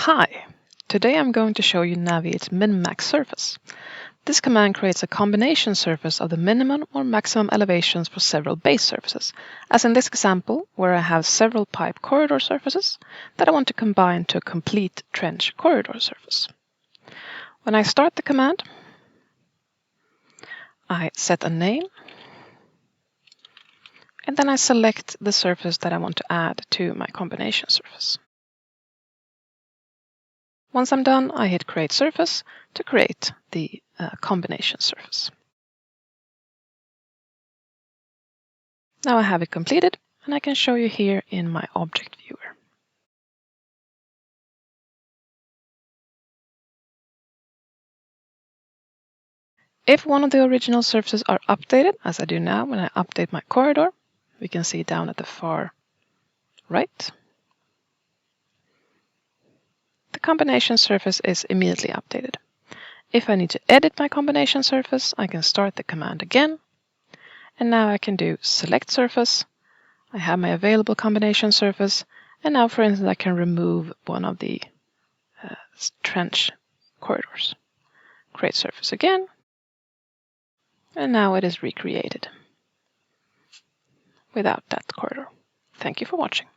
Hi! Today I'm going to show you Naviate's min-max surface. This command creates a combination surface of the minimum or maximum elevations for several base surfaces, as in this example where I have several pipe corridor surfaces that I want to combine to a complete trench corridor surface. When I start the command, I set a name and then I select the surface that I want to add to my combination surface. Once I'm done, I hit Create Surface to create the combination surface. Now I have it completed, and I can show you here in my object viewer. If one of the original surfaces are updated, as I do now when I update my corridor, we can see down at the far right, the combination surface is immediately updated. If I need to edit my combination surface, I can start the command again. And now I can do select surface. I have my available combination surface. And now, for instance, I can remove one of the trench corridors. Create surface again. And now it is recreated without that corridor. Thank you for watching.